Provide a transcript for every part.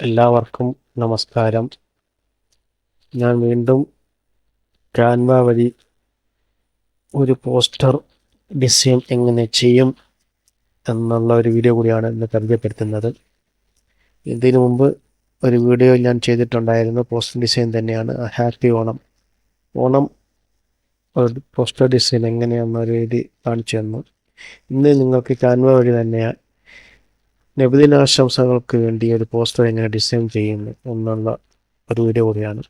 എല്ലാവർക്കും നമസ്കാരം. ഞാൻ വീണ്ടും ക്യാൻവ വഴി ഒരു പോസ്റ്റർ ഡിസൈൻ എങ്ങനെ ചെയ്യും എന്നുള്ള ഒരു വീഡിയോ കൂടിയാണ് ഇന്ന് പരിചയപ്പെടുത്തുന്നത്. ഇതിനു മുമ്പ് ഒരു വീഡിയോ ഞാൻ ചെയ്തിട്ടുണ്ടായിരുന്നു, പോസ്റ്റർ ഡിസൈൻ തന്നെയാണ്. ഹാപ്പി ഓണം. ഒരു പോസ്റ്റർ ഡിസൈൻ എങ്ങനെയാണെന്നൊരു രീതി കാണിച്ചു തന്നു. ഇന്ന് നിങ്ങൾക്ക് ക്യാൻവ വഴി തന്നെയാണ് നബിദിനാശംസകൾക്ക് വേണ്ടി ഒരു പോസ്റ്റർ എങ്ങനെ ഡിസൈൻ ചെയ്യുന്നു എന്നുള്ള ഒരു വീഡിയോ കൂടിയാണ്.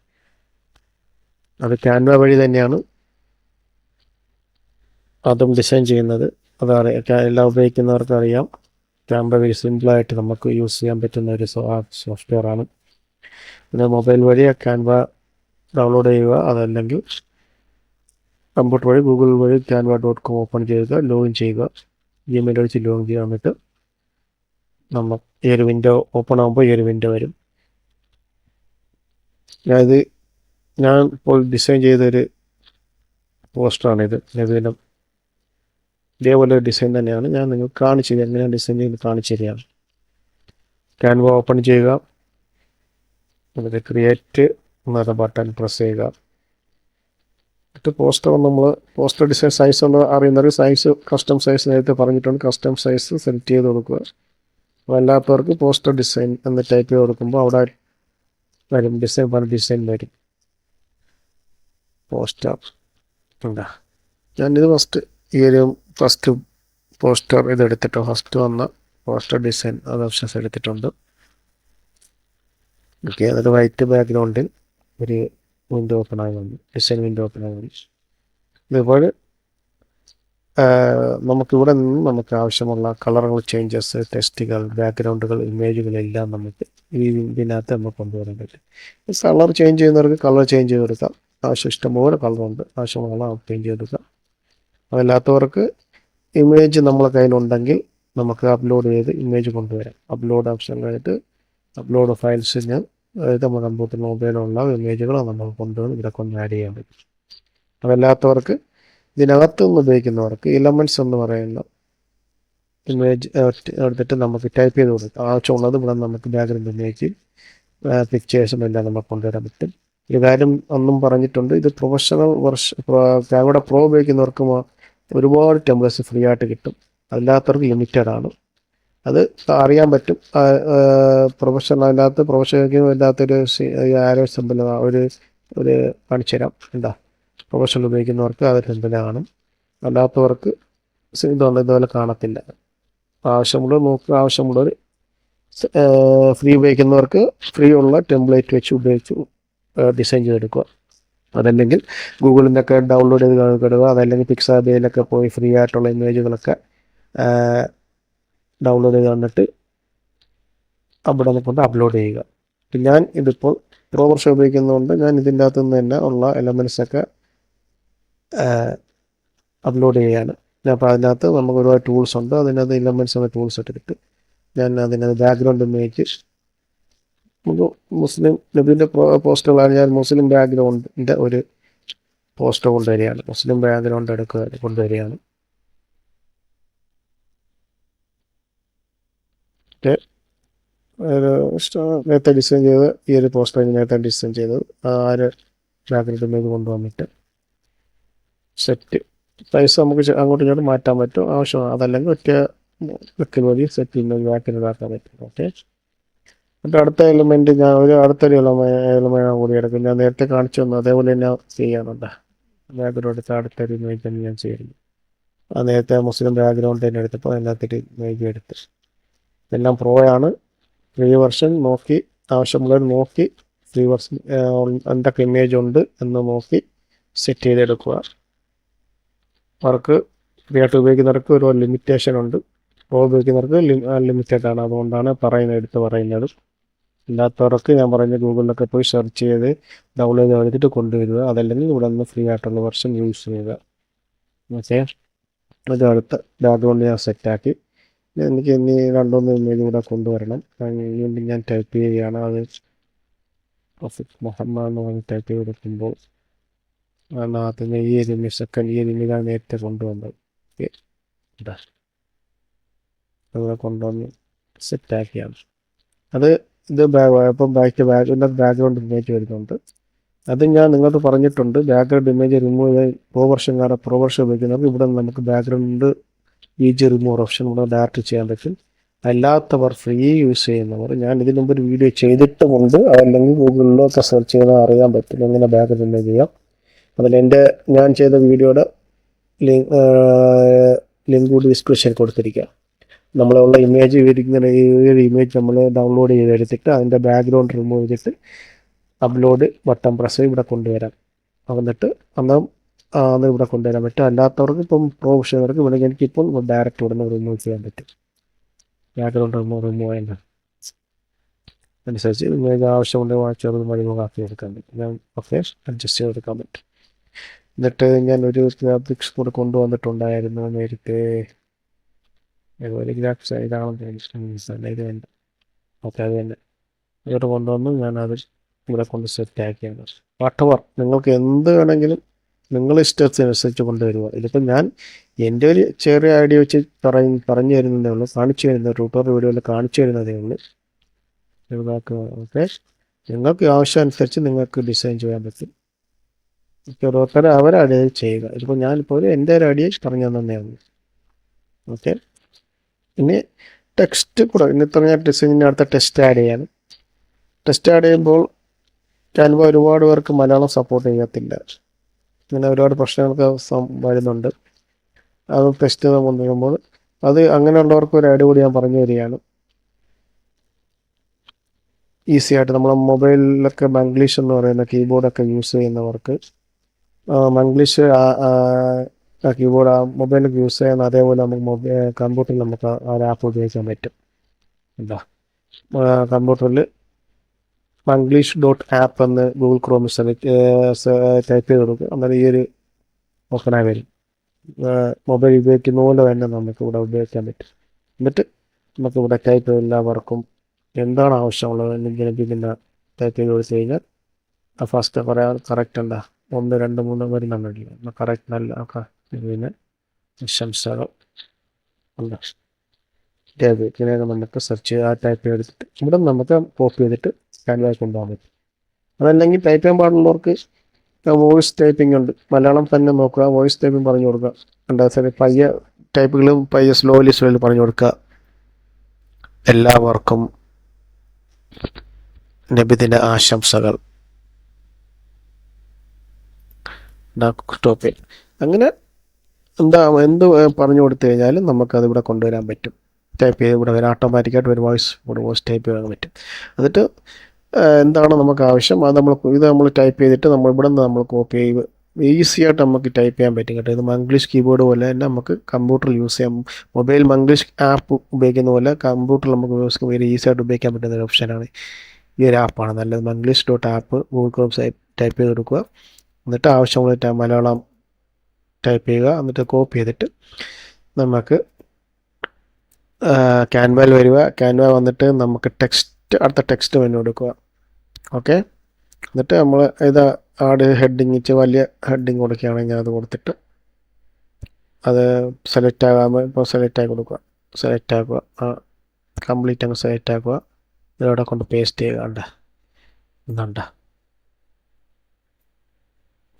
അത് ക്യാൻവ വഴി തന്നെയാണ് അതും ഡിസൈൻ ചെയ്യുന്നത്. എല്ലാം ഉപയോഗിക്കുന്നവർക്ക് അറിയാം. ക്യാൻവ വഴി സിമ്പിളായിട്ട് നമുക്ക് യൂസ് ചെയ്യാൻ പറ്റുന്ന ഒരു സോഫ്റ്റ്വെയർ ആണ്. പിന്നെ മൊബൈൽ വഴി ക്യാൻവ ഡൗൺലോഡ് ചെയ്യുക, അതല്ലെങ്കിൽ കമ്പ്യൂട്ടർ വഴി ഗൂഗിൾ വഴി canva.com ഓപ്പൺ ചെയ്യുക, ലോഗിൻ ചെയ്യുക. ജിമെയിൽ അടിച്ച് ലോഗിൻ ചെയ്യാൻ വേണ്ടിയിട്ട് നമുക്ക് ഈ ഒരു വിൻഡോ ഓപ്പൺ ആകുമ്പോൾ ഈ ഒരു വിൻഡോ വരും. ഞാൻ ഇപ്പോൾ ഡിസൈൻ ചെയ്തൊരു പോസ്റ്ററാണിത്. നബിദിനം ഇതേപോലെ ഒരു ഡിസൈൻ തന്നെയാണ് ഞാൻ നിങ്ങൾക്ക് കാണിച്ചു തരിക. എങ്ങനെയാണ് ഡിസൈൻ ചെയ്ത് കാണിച്ചു തരികയാണ്. ക്യാൻവ ഓപ്പൺ ചെയ്യുക, എന്നിട്ട് ക്രിയേറ്റ് എന്ന ബട്ടൺ പ്രസ് ചെയ്യുക. എന്നിട്ട് പോസ്റ്റർ ഡിസൈൻ സൈസ് ഉള്ള അറിയുന്നവർക്ക് സൈസ് കസ്റ്റം സൈസ് നേരത്തെ പറഞ്ഞിട്ടുണ്ട്. കസ്റ്റം സൈസ് സെലക്ട് ചെയ്ത് കൊടുക്കുക. അല്ലാത്തവർക്ക് പോസ്റ്റർ ഡിസൈൻ എന്ന് ടൈപ്പ് ചെയ്ത് കൊടുക്കുമ്പോൾ അവിടെ വരും ഡിസൈൻ വരും. പോസ്റ്റർ ഉണ്ടാ, ഞാനിത് ഫസ്റ്റ് പോസ്റ്റർ ഇതെടുത്തിട്ട് ഫസ്റ്റ് വന്ന പോസ്റ്റർ ഡിസൈൻ അത് ഓപ്ഷൻസ് എടുത്തിട്ടുണ്ട്. ഓക്കെ, അതൊരു വൈറ്റ് ബാക്ക്ഗ്രൗണ്ടിൽ ഒരു വിൻഡോ ഓപ്പൺ ആയി വന്നു, ഡിസൈൻ വിൻഡോ ഓപ്പൺ ആയി വന്നു. ഇതുപോലെ നമുക്കിവിടെ നിന്ന് നമുക്ക് ആവശ്യമുള്ള കളറുകൾ, ചേഞ്ചസ്, ടെക്സ്റ്റുകൾ, ബാക്ക്ഗ്രൗണ്ടുകൾ, ഇമേജുകളെല്ലാം നമുക്ക് ഇതിനകത്ത് നമുക്ക് കൊണ്ടുവരാൻ പറ്റും. കളർ ചേഞ്ച് ചെയ്യുന്നവർക്ക് കളർ ചേഞ്ച് ചെയ്ത് കൊടുക്കാം. ഇഷ്ടംപോലെ കളറുണ്ട്, ആവശ്യമുള്ള ചേഞ്ച് ചെയ്തെടുക്കാം. അതല്ലാത്തവർക്ക് ഇമേജ് നമ്മളെ കയ്യിലുണ്ടെങ്കിൽ നമുക്ക് അപ്ലോഡ് ചെയ്ത് ഇമേജ് കൊണ്ടുവരാം. അപ്ലോഡ് ഓപ്ഷൻ കഴിഞ്ഞിട്ട് അപ്ലോഡ് ഫയൽസിന്, അതായത് നമ്മുടെ കമ്പ്യൂട്ടറിൽ മൊബൈലുള്ള ഇമേജുകൾ നമുക്ക് കൊണ്ടുവന്ന് ഇവിടെ കൊണ്ട് ആഡ് ചെയ്യാൻ പറ്റും. അതല്ലാത്തവർക്ക് ഇതിനകത്ത് നിന്ന് ഉപയോഗിക്കുന്നവർക്ക് എലമെൻറ്റ്സ് എന്ന് പറയുന്ന ഇമേജ് എടുത്തിട്ട് നമുക്ക് ടൈപ്പ് ചെയ്ത് കൊടുക്കാം. ആവശ്യമുള്ളത് ഇവിടെ നമുക്ക് ബാക്ക്ഗ്രൗണ്ട് ഇമേജ്, പിക്ചേഴ്സും എല്ലാം നമുക്ക് കൊണ്ടുവരാൻ പറ്റും. ഒരു കാര്യം ഒന്നും പറഞ്ഞിട്ടുണ്ട്, ഇത് പ്രൊഫഷണൽ ക്യാമറ പ്രോ ഉപയോഗിക്കുന്നവർക്ക് ഒരുപാട് ടെംപ്ലേറ്റ്സ് ഫ്രീ ആയിട്ട് കിട്ടും. അല്ലാത്തവർക്ക് ലിമിറ്റഡ് ആണ്. അത് അറിയാൻ പറ്റും. പ്രൊഫഷണൽ അല്ലാത്തൊരു ആരോ സിമ്പിൾ ഒരു കാണിച്ചു തരാം. എന്താ, പ്രൊഫഷണൽ ഉപയോഗിക്കുന്നവർക്ക് അത് സിമ്പിൾ കാണും. അല്ലാത്തവർക്ക് ഇതുപോലെ കാണത്തില്ല. ആവശ്യമുള്ളവർ ഫ്രീ ഉപയോഗിക്കുന്നവർക്ക് ഫ്രീ ഉള്ള ടെംപ്ലേറ്റ് ഉപയോഗിച്ച് ഡിസൈൻ ചെയ്തെടുക്കുക. അതല്ലെങ്കിൽ ഗൂഗിളിൽ നിന്നൊക്കെ ഡൗൺലോഡ് ചെയ്ത് കിടുക. അതല്ലെങ്കിൽ പിക്സാബേയിലൊക്കെ പോയി ഫ്രീ ആയിട്ടുള്ള ഇമേജുകളൊക്കെ ഡൗൺലോഡ് ചെയ്ത് തന്നിട്ട് അവിടെ കൊണ്ട് അപ്ലോഡ് ചെയ്യുക. ഞാൻ ഇതിപ്പോൾ പ്രോ വെർഷൻ ഉപയോഗിക്കുന്നതുകൊണ്ട് ഞാൻ ഇതിൻ്റെ അകത്തു നിന്ന് തന്നെ ഉള്ള എലമെൻറ്റ്സൊക്കെ അപ്ലോഡ് ചെയ്യുകയാണ്. അപ്പോൾ അതിനകത്ത് നമുക്ക് ഒരുപാട് ടൂൾസ് ഉണ്ട്. അതിനകത്ത് എലമെൻറ്റ്സ് എന്ന ടൂൾസ് എടുത്തിട്ട് ഞാൻ അതിനകത്ത് ബാക്ക്ഗ്രൗണ്ട് ഇമേജ്, നമുക്ക് മുസ്ലിം നബിൻ്റെ പോസ്റ്ററുകളാണ്. ഞാൻ മുസ്ലിം ബാക്ക്ഗ്രൗണ്ടിൻ്റെ ഒരു പോസ്റ്റർ കൊണ്ടുവരികയാണ്. മുസ്ലിം ബാക്ക്ഗ്രൗണ്ട് കൊണ്ടുവരികയാണ്. നേരത്തെ ഡിസൈൻ ചെയ്ത് ഈ ഒരു പോസ്റ്റർ നേരത്തെ ഡിസൈൻ ചെയ്തത് ബാക്ക്ഗ്രൗണ്ട് ഇമേജ് കൊണ്ടുവന്നിട്ട് സെറ്റ് സൈസ് നമുക്ക് അങ്ങോട്ടും ഇങ്ങോട്ടും മാറ്റാൻ പറ്റും ആവശ്യമാണ്. അതല്ലെങ്കിൽ ഒറ്റ ക്ലിക്കിൽ മതി സെറ്റ് ഇമേജ് ബാക്കിൽ ആക്കാൻ പറ്റും. ഓക്കെ, എന്നിട്ട് അടുത്ത എലിമെൻറ്റ് ഞാൻ അടുത്തൊരു എലിമെൻ്റ് കൂടി എടുക്കും. ഞാൻ നേരത്തെ കാണിച്ചു തന്നു അതേപോലെ തന്നെ ചെയ്യാനുണ്ട്. ബാക്ക്ഗ്രൗണ്ട് എടുത്ത് അടുത്തൊരു ഇമേജ് തന്നെ ഞാൻ ചെയ്യുന്നു. നേരത്തെ മുസ്ലിം ബാക്ക്ഗ്രൗണ്ട് തന്നെ എടുത്തപ്പോൾ അതിനകത്തൊരു ഇമേജ് എടുത്ത്. ഇതെല്ലാം പ്രോയാണ്. ഫ്രീ വെർഷൻ നോക്കി, ആവശ്യമുള്ളവർ നോക്കി ഫ്രീ വെർഷൻ എന്തൊക്കെ ഇമേജ് ഉണ്ട് എന്ന് നോക്കി സെറ്റ് ചെയ്തെടുക്കുക. അവർക്ക് ഫ്രീ ആയിട്ട് ഉപയോഗിക്കുന്നവർക്ക് ഒരു ലിമിറ്റേഷൻ ഉണ്ട്. പ്രോ ഉപയോഗിക്കുന്നവർക്ക് ലിമിറ്റഡ് ആണ്. അതുകൊണ്ടാണ് എടുത്ത് പറയുന്നത്. അല്ലാത്തവർക്ക് ഞാൻ പറഞ്ഞ ഗൂഗിളിലൊക്കെ പോയി സെർച്ച് ചെയ്ത് ഡൗൺലോഡ് ചെയ്തിട്ട് കൊണ്ടുവരിക. അതല്ലെങ്കിൽ ഇവിടെ നിന്ന് ഫ്രീ ആയിട്ടുള്ള വെർഷൻ യൂസ് ചെയ്യുക. ഓക്കെ, അത് അടുത്ത ബാക്ക്ഗ്രൗണ്ട് ഞാൻ സെറ്റാക്കി. എനിക്ക് ഇനി 2-3 ഇമേജ് കൂടെ കൊണ്ടുവരണം. വീണ്ടും ഞാൻ ടൈപ്പ് ചെയ്യുകയാണ്. അത് മുഹമ്മദ് എന്ന് പറഞ്ഞ് ടൈപ്പ് ചെയ്ത് കൊടുക്കുമ്പോൾ അതിനകത്ത് ഈ ഒരു ഇമേജാണ് നേരത്തെ കൊണ്ടുവന്നത്. ഓക്കെ, അതുകൂടെ കൊണ്ടുവന്ന് സെറ്റാക്കിയാണ്. അത് ഇത് ഇപ്പം ബാക്ക്ഗ്രൗണ്ട് ഇമേജ് വരുന്നുണ്ട്. അത് ഞാൻ നിങ്ങൾക്ക് പറഞ്ഞിട്ടുണ്ട്. ബാക്ക്ഗ്രൗണ്ട് ഇമേജ് റിമൂവ് ചെയ്യാൻ പ്രോ വെർഷൻ ഉപയോഗിക്കുന്നവർക്ക് ഇവിടെ നമുക്ക് ബാക്ക്ഗ്രൗണ്ട് ഇമേജ് റിമൂവർ ഓപ്ഷൻ ഇവിടെ ഡയറക്റ്റ് ചെയ്യാൻ പറ്റും. അല്ലാത്തവർ ഫ്രീ യൂസ് ചെയ്യുന്നവർ, ഞാൻ ഇതിനു മുമ്പ് ഒരു വീഡിയോ ചെയ്തിട്ടുമുണ്ട്, അതല്ലെങ്കിൽ ഗൂഗിളിലൊക്കെ സെർച്ച് ചെയ്താൽ അറിയാൻ പറ്റും എങ്ങനെ ബാക്ക്ഗ്രൗണ്ട് ഇമേജ് ചെയ്യാം. അതിൽ ഞാൻ ചെയ്ത വീഡിയോയുടെ ലിങ്ക് കൂടി ഡിസ്ക്രിപ്ഷനിൽ കൊടുത്തിരിക്കുക. നമ്മളുള്ള ഇമേജ് ഇരിക്കുന്ന ഈ ഒരു ഇമേജ് നമ്മൾ ഡൗൺലോഡ് ചെയ്തെടുത്തിട്ട് അതിൻ്റെ ബാക്ക്ഗ്രൗണ്ട് റിമൂവ് ചെയ്തിട്ട് അപ്ലോഡ് ബട്ടൺ പ്രസ് ഇവിടെ കൊണ്ടുവരാം. എന്നിട്ട് അത് ഇവിടെ കൊണ്ടുവരാൻ പറ്റും. അല്ലാത്തവർക്ക് ഇപ്പം പ്രൊഫഷണർക്ക് ഇവിടെ എനിക്കിപ്പം ഡയറക്റ്റ് ഇവിടെ നിന്ന് റിമൂവ് ചെയ്യാൻ പറ്റും. ബാക്ക്ഗ്രൗണ്ട് റിമൂവ് ചെയ്യുന്നത് അനുസരിച്ച് ഇമേജ് ആവശ്യമുണ്ട് ചെറുതും വലുതുമാക്കി എടുക്കാൻ പറ്റും. ഞാൻ ഓക്കെ അഡ്ജസ്റ്റ് ചെയ്തെടുക്കാൻ പറ്റും. എന്നിട്ട് ഞാൻ ഒരു ഗ്രാഫിക്സ് കൂടെ കൊണ്ടുവന്നിട്ടുണ്ടായിരുന്നു നേരത്തെ. ഒരു ഗ്രാഫിക്സ് ഇതാണെന്ന് ഇത് വേണ്ട. ഓക്കെ, അത് തന്നെ ഇവിടെ കൊണ്ടുവന്ന് ഞാനത് ഇവിടെ കൊണ്ട് സെറ്റ് ആക്കിയാണ്. വാട്ടവർ നിങ്ങൾക്ക് എന്ത് വേണമെങ്കിലും നിങ്ങൾ ഇഷ്ടത്തിനനുസരിച്ച് കൊണ്ടുവരിക. ഇതിപ്പോൾ ഞാൻ എൻ്റെ ഒരു ചെറിയ ഐഡിയ വെച്ച് പറഞ്ഞു തരുന്നതേ ഉള്ളൂ, കാണിച്ചു തരുന്നത് ട്യൂട്ടോറിയൽ വീഡിയോയിൽ കാണിച്ചു തരുന്നതേ ഉള്ളൂ. ഓക്കെ, നിങ്ങൾക്ക് ആവശ്യമനുസരിച്ച് നിങ്ങൾക്ക് ഡിസൈൻ ചെയ്യാൻ പറ്റും. ഓരോരുത്തർ അവരുടെ ചെയ്യുക. ഇതിപ്പോൾ ഞാനിപ്പോൾ എൻ്റെ ഒരു ഐഡിയ പറഞ്ഞു തന്നേ ഉള്ളൂ. ഓക്കെ, ഇനി ടെക്സ്റ്റ് കൂടെ ഇന്നത്തെ ഞാൻ ഡിസൈനിന് അടുത്ത ടെക്സ്റ്റ് ആഡ് ചെയ്യാണ്. ടെക്സ്റ്റ് ആഡ് ചെയ്യുമ്പോൾ ക്യാൻവ ഒരുപാട് പേർക്ക് മലയാളം സപ്പോർട്ട് ചെയ്യത്തില്ല. ഇങ്ങനെ ഒരുപാട് പ്രശ്നങ്ങൾക്ക് വരുന്നുണ്ട്. അത് ടെക്സ്റ്റ് കൊണ്ടുവരുമ്പോൾ അത് അങ്ങനെയുള്ളവർക്ക് ഒരു ഐഡിയ കൂടി ഞാൻ പറഞ്ഞു തരികയാണ്. ഈസി ആയിട്ട് നമ്മളെ മൊബൈലിലൊക്കെ മംഗ്ലീഷ് എന്ന് പറയുന്ന കീബോർഡൊക്കെ യൂസ് ചെയ്യുന്നവർക്ക് മംഗ്ലീഷ് കീബോർഡ് മൊബൈലിൽ യൂസ് ചെയ്യുന്ന അതേപോലെ നമുക്ക് കമ്പ്യൂട്ടറിൽ നമുക്ക് ആ ആപ്പ് ഉപയോഗിക്കാൻ പറ്റും. എന്താ കമ്പ്യൂട്ടറിൽ Manglish.app എന്ന് ഗൂഗിൾ ക്രോമിൽ ടൈപ്പ് ചെയ്ത് കൊടുക്കുക. അന്നേരം ഈ ഒരു ഓപ്പണായി വരും. മൊബൈൽ ഉപയോഗിക്കുന്ന പോലെ തന്നെ നമുക്ക് ഇവിടെ ഉപയോഗിക്കാൻ പറ്റും. എന്നിട്ട് നമുക്ക് ഇവിടെ ടൈപ്പ് എല്ലാവർക്കും എന്താണ് ആവശ്യമുള്ളത് പിന്നെ ടൈപ്പ് ചെയ്ത് കൊടുത്തു കഴിഞ്ഞാൽ ഫസ്റ്റ് പറയാൻ കറക്റ്റ് എന്താ 1, 2, 3 വരുന്നുണ്ടല്ലോ, കറക്റ്റ് നല്ല പിന്നെ ശംസകൾ ഇങ്ങനെയൊക്കെ നമുക്ക് സെർച്ച് ചെയ്ത് ആ ടൈപ്പ് ചെയ്തിട്ട് ഇവിടെ നമുക്ക് കോപ്പി ചെയ്തിട്ട് ക്യാൻവായിൽ കൊണ്ടുപോകാൻ പറ്റും. അതല്ലെങ്കിൽ ടൈപ്പ് ചെയ്യാൻ പാടുള്ളവർക്ക് വോയിസ് ടൈപ്പിംഗ് ഉണ്ട്. മലയാളം തന്നെ നോക്കുക, വോയിസ് ടൈപ്പിംഗ് പറഞ്ഞു കൊടുക്കുക. എന്താ വെച്ചാൽ പയ്യെ ടൈപ്പുകളും പയ്യെ സ്ലോലി പറഞ്ഞു കൊടുക്കുക. എല്ലാവർക്കും നബിദിന ആശംസകൾ. സ്റ്റോപ്പ്. അങ്ങനെ എന്ത് പറഞ്ഞു കൊടുത്തു കഴിഞ്ഞാലും നമുക്കത് ഇവിടെ കൊണ്ടുവരാൻ പറ്റും. ടൈപ്പ് ചെയ്ത് ഇവിടെ വരാൻ ഓട്ടോമാറ്റിക്കായിട്ട് ഒരു വോയിസ് ടൈപ്പ് ചെയ്യാൻ പറ്റും. എന്നിട്ട് എന്താണ് നമുക്ക് ആവശ്യം അത് നമ്മൾ ടൈപ്പ് ചെയ്തിട്ട് ഇവിടെ നിന്ന് നമ്മൾ കോപ്പി ചെയ്ത് ഈസി ആയിട്ട് നമുക്ക് ടൈപ്പ് ചെയ്യാൻ പറ്റും കേട്ടോ. ഇത് മംഗ്ലീഷ് കീബോർഡ് പോലെ തന്നെ നമുക്ക് കമ്പ്യൂട്ടറിൽ യൂസ് ചെയ്യാം. മൊബൈൽ മംഗ്ലീഷ് ആപ്പ് ഉപയോഗിക്കുന്ന പോലെ കമ്പ്യൂട്ടറിൽ നമുക്ക് വളരെ ഈസി ആയിട്ട് ഉപയോഗിക്കാൻ പറ്റുന്ന ഒരു ഓപ്ഷനാണ് ഈ ഒരു ആപ്പാണ് നല്ലത്. Manglish.app ഗൂഗിൾ ക്രോം ടൈപ്പ് ചെയ്ത് കൊടുക്കുക. എന്നിട്ട് ആവശ്യമുള്ള മലയാളം ടൈപ്പ് ചെയ്യുക. എന്നിട്ട് കോപ്പി ചെയ്തിട്ട് നമുക്ക് ക്യാൻവയിൽ വരിക. ക്യാൻവ വന്നിട്ട് നമുക്ക് അടുത്ത ടെക്സ്റ്റ് മെനു കൊടുക്കുക. ഓക്കെ, എന്നിട്ട് നമ്മൾ ഇത് ഹെഡിങ് വലിയ ഹെഡിങ് കൊടുക്കുകയാണെങ്കിൽ അത് കൊടുത്തിട്ട് അത് സെലക്ട് ആകാமல் ഇപ്പോൾ സെലക്ട് ആക്കി കൊടുക്കുക. സെലക്ട് ആക്കുക, കംപ്ലീറ്റ് അങ്ങ് സെലക്ട് ആക്കുക. ഇതിലൂടെ കൊണ്ട് പേസ്റ്റ് ചെയ്യുക.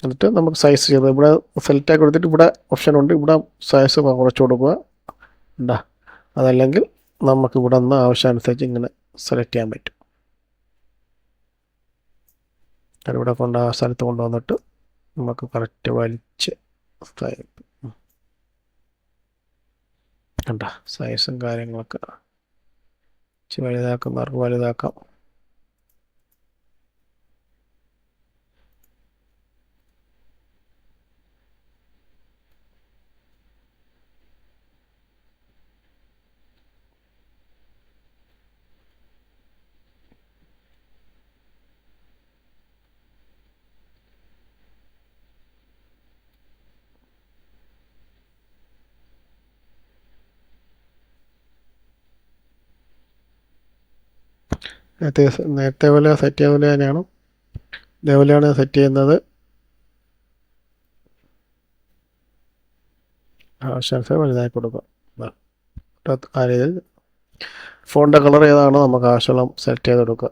എന്നിട്ട് നമുക്ക് സൈസ് ചെയ്ത് ഇവിടെ സെലക്ട് ആക്കി കൊടുത്തിട്ട് ഇവിടെ ഓപ്ഷൻ ഉണ്ട്, ഇവിടെ സൈസ് കുറച്ച് കൊടുക്കുക. അതല്ലെങ്കിൽ നമുക്ക് ഇവിടെ നിന്ന് ആവശ്യാനുസരിച്ച് ഇങ്ങനെ സെലക്ട് ചെയ്യാൻ പറ്റും. അതിവിടെ ആ സ്ഥലത്ത് കൊണ്ടുവന്നിട്ട് നമുക്ക് കറക്റ്റ് വലിച്ച് സൈസും കാര്യങ്ങളൊക്കെ വലുതാക്കുന്നവർക്ക് വലുതാക്കാം. നേരത്തെ പോലെ സെറ്റ് ചെയ്യാൻ പോലെ തന്നെയാണ്, ഇതേപോലെയാണ് സെറ്റ് ചെയ്യുന്നത്. ആവശ്യാനുസരണം വലുതാക്കി കൊടുക്കുക. ആ രീതിയിൽ ഫോണിൻ്റെ കളർ ഏതാണോ നമുക്ക് ആവശ്യമുള്ള സെലക്ട് ചെയ്ത് കൊടുക്കുക.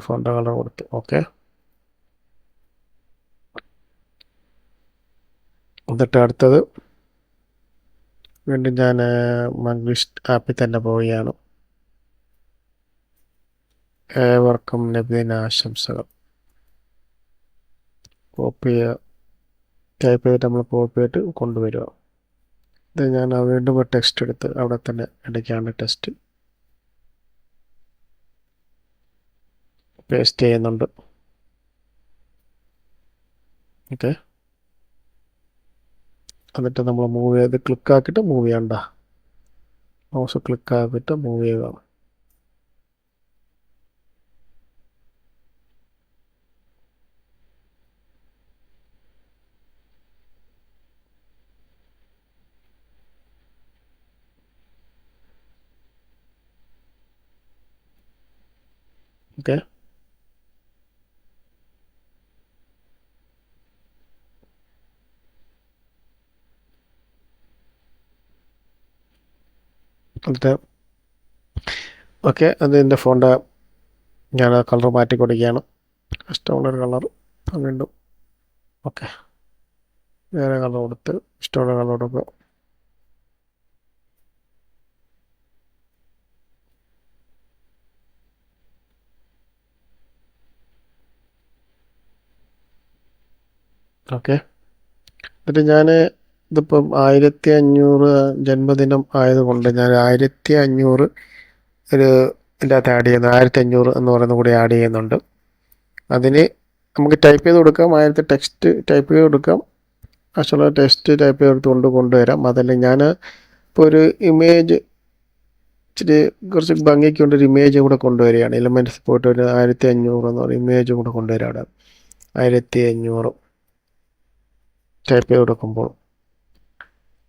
ഫോണിൻ്റെ കളർ കൊടുത്തു. ഓക്കെ. എന്നിട്ട് അടുത്തത് വീണ്ടും ഞാൻ മംഗ്ലീഷ് ആപ്പിൽ തന്നെ പോവുകയാണ്. ഏവർക്കും നബിദിനാശംസകൾ. കോപ്പി ടൈപ്പ് ചെയ്തിട്ട് നമ്മൾ കോപ്പി ചെയ്തിട്ട് കൊണ്ടുവരിക. ഇത് ഞാൻ വീണ്ടും ഒരു ടെക്സ്റ്റ് എടുത്ത് അവിടെ തന്നെ ഇടയ്ക്കാണ് ടെക്സ്റ്റ് പേസ്റ്റ് ചെയ്യുന്നുണ്ട്. ഓക്കെ. എന്നിട്ട് നമ്മൾ മൂവ് ചെയ്ത് ക്ലിക്കാക്കിയിട്ട് മൂവ് ചെയ്യണ്ട. മൗസ് ക്ലിക്കാക്കിയിട്ട് മൂവ് ചെയ്യുക. ഓക്കെ. എന്നിട്ട് ഓക്കെ, അതിൻ്റെ ഫോണിൻ്റെ ഞാൻ കളർ മാറ്റി കൊടുക്കുകയാണ്. ഇഷ്ടമുള്ളൊരു കളർ വീണ്ടും. ഓക്കെ, വേറെ കളർ കൊടുത്ത് ഇഷ്ടമുള്ള കളർ കൊടുക്കുക. ഓക്കെ. എന്നിട്ട് ഞാൻ ഇതിപ്പം 1500 ജന്മദിനം ആയതുകൊണ്ട് ഞാൻ 1500 ഒരു ഇതിൻ്റെ അകത്ത് ആഡ് ചെയ്യുന്നു. 1500 എന്ന് പറയുന്നത് കൂടി ആഡ് ചെയ്യുന്നുണ്ട്. അതിന് നമുക്ക് ടൈപ്പ് ചെയ്ത് കൊടുക്കാം. 1000 ടെക്സ്റ്റ് ടൈപ്പ് ചെയ്ത് കൊടുക്കാം. ആക്ച്വലി ടെക്സ്റ്റ് ടൈപ്പ് ചെയ്ത് കൊണ്ടുവരാം. അതല്ല ഞാൻ ഇപ്പോൾ ഒരു ഇമേജ് ഇച്ചിരി കുറച്ച് ഭംഗിക്ക് കൊണ്ട് ഒരു ഇമേജ് കൂടെ കൊണ്ടുവരികയാണ്. എലിമെൻറ്റ്സ് പോയിട്ട് ഒരു 1500 എന്ന് പറയുന്ന ഇമേജ് കൂടെ കൊണ്ടുവരികയാണ്. 1500 ടൈപ്പ് ചെയ്ത് കൊടുക്കുമ്പോൾ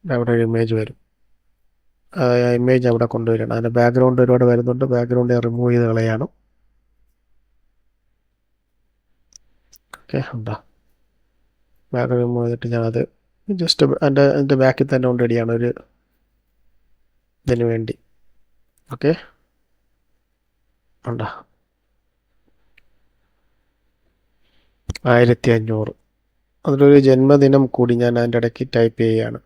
അവിടെ ഒരു ഇമേജ് വരും. ആ ഇമേജ് അവിടെ കൊണ്ടുവരികയാണ്. അതിൻ്റെ ബാക്ക്ഗ്രൗണ്ട് ഒരുപാട് വരുന്നുണ്ട്. ബാക്ക്ഗ്രൗണ്ട് റിമൂവ് ചെയ്ത് കളയാണ്. ഓക്കെ, ഉണ്ടോ? ബാക്ക്ഗ്രൗണ്ട് റിമൂവ് ചെയ്തിട്ട് ഞാനത് ജസ്റ്റ് എൻ്റെ ബാക്കിൽ തന്നെ കൊണ്ട് റെഡിയാണ് ഒരു ഇതിന് വേണ്ടി. ഓക്കെ, ഉണ്ടോ? 1500 അതിലൊരു ജന്മദിനം കൂടി ഞാൻ അതിൻ്റെ ഇടയ്ക്ക് ടൈപ്പ് ചെയ്യുകയാണ്.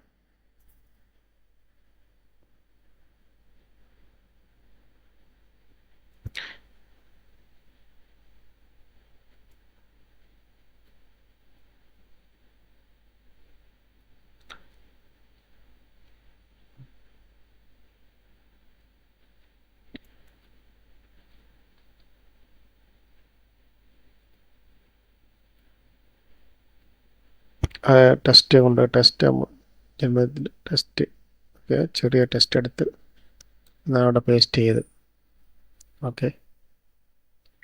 ടെസ്റ്റ് ജന്മദിന ടെസ്റ്റ് ഓക്കെ, ചെറിയ ടെസ്റ്റ് എടുത്ത് അവിടെ പേസ്റ്റ് ചെയ്ത്. ഓക്കെ,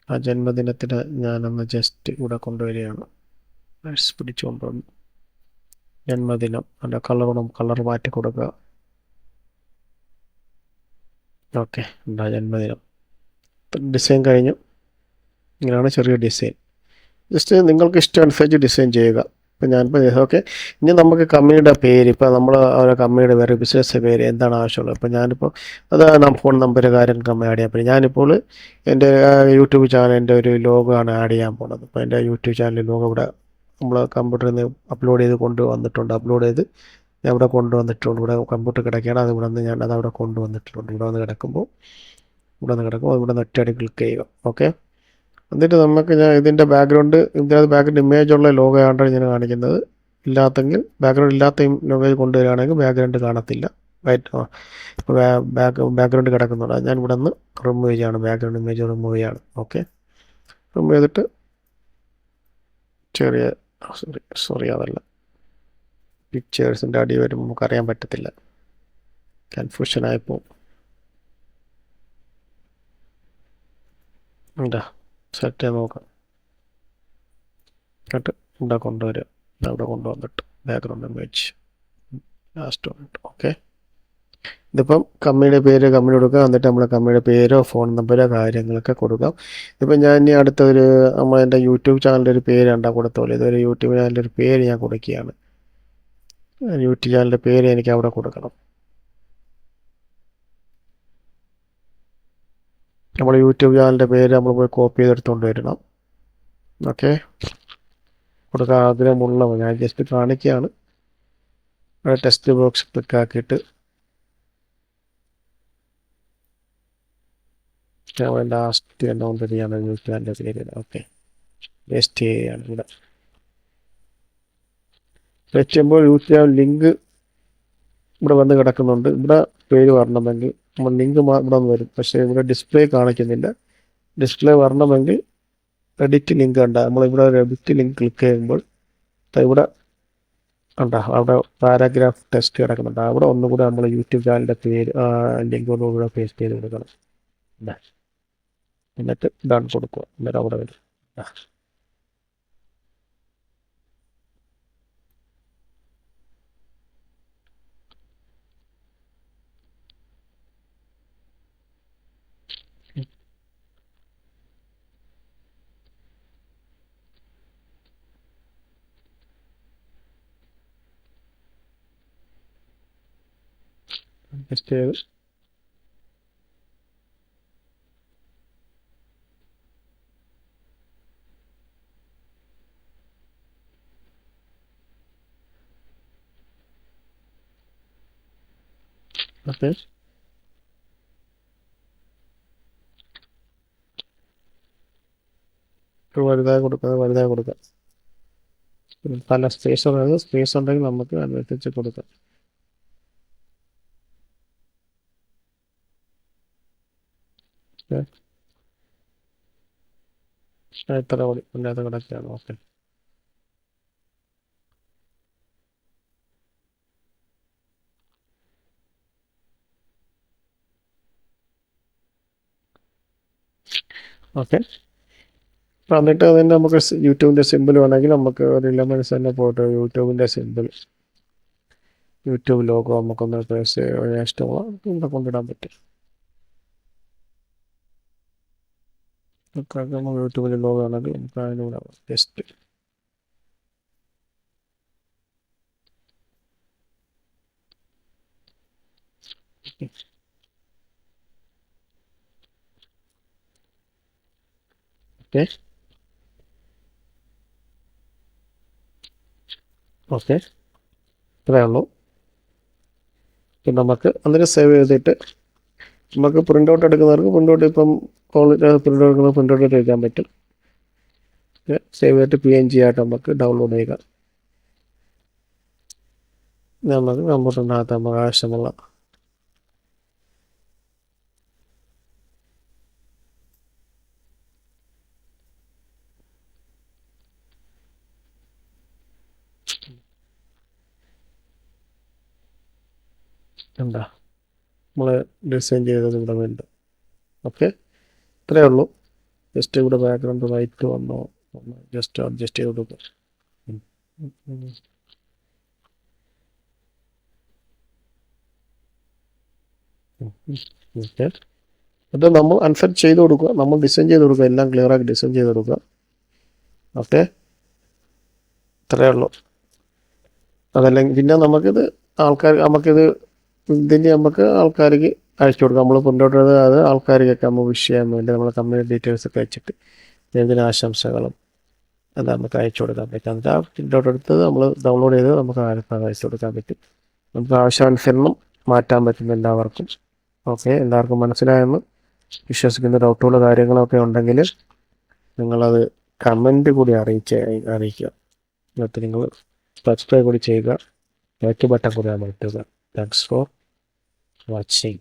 ആ ജന്മദിനത്തിന് ഞാനൊന്ന് ജസ്റ്റ് ഇവിടെ കൊണ്ടുവരികയാണ്. പിടിച്ചു കൊണ്ടുവന്നു. ജന്മദിനം അതിൻ്റെ കളർ മാറ്റി കൊടുക്കുക. ഓക്കെ, എന്താ ജന്മദിനം ഡിസൈൻ കഴിഞ്ഞു. ഇങ്ങനെയാണ് ചെറിയ ഡിസൈൻ. ജസ്റ്റ് നിങ്ങൾക്ക് ഇഷ്ടമനുസരിച്ച് ഡിസൈൻ ചെയ്യുക. ഇപ്പം ഞാനിപ്പോൾ ഓക്കെ, ഇനി നമുക്ക് കമ്പനിയുടെ പേര്, ഇപ്പോൾ നമ്മൾ ഓരോ കമ്പനിയുടെ വേറെ ബിസിനസ് പേര് എന്താണ് ആവശ്യമുള്ളത്. ഇപ്പോൾ ഞാനിപ്പോൾ അതാണ് ഫോൺ നമ്പർ കാര്യങ്ങൾ നമ്മൾ ആഡ് ചെയ്യാൻ പറ്റും. ഞാനിപ്പോൾ എൻ്റെ യൂട്യൂബ് ചാനലിൻ്റെ ഒരു ലോഗോ ആണ് ആഡ് ചെയ്യാൻ പോകുന്നത്. അപ്പോൾ എൻ്റെ യൂട്യൂബ് ചാനൽ ലോഗോ ഇവിടെ നമ്മൾ കമ്പ്യൂട്ടറിൽ നിന്ന് അപ്ലോഡ് ചെയ്ത് കൊണ്ടുവന്നിട്ടുണ്ട്. ഞാൻ ഇവിടെ കൊണ്ടുവന്നിട്ടുണ്ട്. ഇവിടെ കമ്പ്യൂട്ടർ കിടക്കുകയാണ്. അത് ഇവിടെ നിന്ന് ഞാൻ അതവിടെ കൊണ്ടുവന്നിട്ടുണ്ട്. ഇവിടെ വന്ന് കിടക്കുമ്പോൾ ഇവിടെ നിന്ന് ഒറ്റയടി ക്ലിക്ക് ചെയ്യുക. ഓക്കെ, എന്നിട്ട് നമുക്ക് ഞാൻ ഇതിൻ്റെ ഇതിനകത്ത് ബാക്ക്ഗ്രൗണ്ട് ഇമേജുള്ള ലോഗോ ആണ് ഞാൻ കാണിക്കുന്നത്. ഇല്ലാത്തെങ്കിൽ ബാക്ക്ഗ്രൗണ്ട് ഇല്ലാത്ത ലോഗോ കൊണ്ടുവരികയാണെങ്കിൽ ബാക്ക്ഗ്രൗണ്ട് കാണത്തില്ല. ബാക്ക്ഗ്രൗണ്ട് കിടക്കുന്നുണ്ട്. ഞാൻ ഇവിടെ നിന്ന് റിമൂവ് ചെയ്യുകയാണ്. ബാക്ക്ഗ്രൗണ്ട് ഇമേജ് റിമൂവ് ചെയ്യുകയാണ്. ഓക്കെ, റിമൂവ് ചെയ്തിട്ട് സോറി അതല്ല, പിക്ചേഴ്സിൻ്റെ അടി വരുമ്പോൾ നമുക്കറിയാൻ പറ്റത്തില്ല, കൺഫ്യൂഷനായിപ്പോൾ. എന്താ സെറ്റ് ചെയ്ത് നോക്കാം. എന്നിട്ട് ഇവിടെ കൊണ്ടുവരിക. ഇവിടെ കൊണ്ടുവന്നിട്ട് ബാക്ക്ഗ്രൗണ്ട് ഇമേജ് ലാസ്റ്റ് വന്നിട്ട്. ഓക്കെ, ഇതിപ്പം കമ്പനിയുടെ പേര് കൊടുക്കുക. എന്നിട്ട് നമ്മുടെ കമ്പനിയുടെ പേരോ ഫോൺ നമ്പരോ കാര്യങ്ങളൊക്കെ കൊടുക്കാം. ഇപ്പം ഞാൻ ഇനി അടുത്തൊരു എൻ്റെ യൂട്യൂബ് ചാനലിൻ്റെ ഒരു പേര് കണ്ടാൽ കൊടുത്തോളൂ. ഇതൊരു യൂട്യൂബ് ചാനലിൻ്റെ ഒരു പേര് ഞാൻ കൊടുക്കുകയാണ്. യൂട്യൂബ് ചാനലിൻ്റെ പേര് എനിക്ക് അവിടെ കൊടുക്കണം. നമ്മുടെ യൂട്യൂബ് ചാനലിൻ്റെ പേര് നമ്മൾ പോയി കോപ്പി ചെയ്തെടുത്തുകൊണ്ട് വരണം. ഓക്കെ, കൊടുക്കാൻ ആഗ്രഹമുള്ളവർ ഞാൻ ജസ്റ്റ് കാണിക്കുകയാണ്. ടെക്സ്റ്റ് ബോക്സ് ക്ലിക്ക് ആക്കിയിട്ട് ലാസ്റ്റ് എമൗണ്ട് ചെയ്യാണ് യൂട്യൂബ് ചാനലിൻ്റെ പേര്. ഓക്കെ, പേസ്റ്റ് ചെയ്യുകയാണ് ഇവിടെ. പേസ്റ്റ് ചെയ്യുമ്പോൾ യൂട്യൂബ് ചാനൽ ലിങ്ക് ഇവിടെ വന്ന് കിടക്കുന്നുണ്ട്. ഇവിടെ പേര് വരണമെങ്കിൽ നമ്മൾ ലിങ്ക് ഇവിടെ വരും, പക്ഷേ ഇവിടെ ഡിസ്പ്ലേ കാണിക്കുന്നില്ല. ഡിസ്പ്ലേ വരണമെങ്കിൽ എഡിറ്റ് ലിങ്ക് ഉണ്ട്. നമ്മളിവിടെ ഒരു എഡിറ്റ് ലിങ്ക് ക്ലിക്ക് ചെയ്യുമ്പോൾ ഇവിടെ ഉണ്ടോ, അവിടെ പാരാഗ്രാഫ് ടെക്സ്റ്റ് കിടക്കുന്നുണ്ട്. അവിടെ ഒന്നുകൂടെ നമ്മൾ യൂട്യൂബ് ചാനലിൻ്റെ പേര് ലിങ്ക് ഒന്നുകൂടെ പേസ്റ്റ് ചെയ്ത് കൊടുക്കണം. എന്നിട്ട് ഡൺ കൊടുക്കുക. എന്നിട്ട് അവിടെ വരും. ടെസ്റ്റ് ചെയ്ത് ഓക്കെ, വലുതായി കൊടുക്കാം. പല സ്പേസ് ഉണ്ടെങ്കിൽ നമുക്ക് അനുസരിച്ച് കൊടുക്കാം. എത്ര കൂടി ഇല്ലാത്ത കിടക്കുകയാണ്. Okay, okay. എന്നിട്ട് അതിൻ്റെ നമുക്ക് യൂട്യൂബിൻ്റെ സിമ്പിൾ വേണമെങ്കിൽ നമുക്ക് ഒരു ഇലമെൻസ് തന്നെ പോയിട്ട് യൂട്യൂബിൻ്റെ സിമ്പിൾ, യൂട്യൂബ് ലോഗോ നമുക്കൊന്ന് ഇഷ്ടമുള്ള ഇവിടെ കൊണ്ടിടാൻ പറ്റും. നമുക്ക് യൂട്യൂബിൻ്റെ ലോഗോ ആണെങ്കിൽ നമുക്ക് അതിലൂടെ ജസ്റ്റ് ഓക്കെ, ഓക്കെ, ഇത്രയേ ഉള്ളൂ. പിന്നെ നമുക്ക് അന്നേരം സേവ് ചെയ്തിട്ട് നമുക്ക് പ്രിൻ്റ് ഔട്ട് എടുക്കുന്നവർക്ക് പ്രിൻ്റ് ഔട്ട് ഇപ്പം പ്രിൻ്റ് എടുക്കുന്ന പ്രിൻ്റ് ഔട്ട് എടുക്കാൻ പറ്റും. സേവ് ചെയ്തിട്ട് PNG ആയിട്ട് നമുക്ക് ഡൗൺലോഡ് ചെയ്യുക. നമുക്ക് കമ്പ്യൂട്ടറിനകത്ത് നമുക്ക് ആവശ്യമുള്ള എന്താ നമ്മൾ ഡിസൈൻ ചെയ്തത് ഇവിടെ വേണ്ട. ഓക്കെ, ഇത്രയേ ഉള്ളൂ. ജസ്റ്റ് ഇവിടെ ബാക്ക്ഗ്രൗണ്ട് വൈറ്റ് വന്നോ ജസ്റ്റ് അഡ്ജസ്റ്റ് ചെയ്ത് കൊടുക്കുക. ഓക്കെ, അത് നമ്മൾ അൺസെറ്റ് ചെയ്ത് കൊടുക്കുക. നമ്മൾ ഡിസൈൻ ചെയ്ത് കൊടുക്കുക. എല്ലാം ക്ലിയറാക്കി ഡിസൈൻ ചെയ്ത് കൊടുക്കുക. ഓക്കെ, ഇത്രയേ ഉള്ളൂ. അതല്ലെങ്കിൽ പിന്നെ നമുക്കിത് ഇതിന് നമുക്ക് ആൾക്കാർക്ക് അയച്ചു കൊടുക്കാം. നമ്മൾ പ്രിൻ്റ് അത് ആൾക്കാർക്കൊക്കെ നമ്മൾ വിഷ് ചെയ്യാൻ വേണ്ടി നമ്മൾ കമ്പനി ഡീറ്റെയിൽസ് ഒക്കെ അയച്ചിട്ട് എന്തിന് ആശംസകളും അത് നമുക്ക് അയച്ചു കൊടുക്കാൻ പറ്റും. എന്നിട്ട് ആ പ്രിൻ്റ് ഔട്ട് എടുത്തത് നമ്മൾ ഡൗൺലോഡ് ചെയ്ത് നമുക്ക് ആർക്കും അയച്ചു കൊടുക്കാൻ പറ്റും. നമുക്ക് ആവശ്യാനുസരണം മാറ്റാൻ പറ്റും എല്ലാവർക്കും. ഓക്കെ, എല്ലാവർക്കും മനസ്സിലായെന്ന് വിശ്വസിക്കുന്ന ഡൗട്ടുള്ള കാര്യങ്ങളൊക്കെ ഉണ്ടെങ്കിൽ നിങ്ങളത് കമൻറ്റ് കൂടി അറിയിക്കുക. എന്നിട്ട് നിങ്ങൾ സബ്സ്ക്രൈബ് കൂടി ചെയ്യുക. ലൈക്ക് ബട്ടൺ കൂടി അമർത്തുക. Thanks for watching.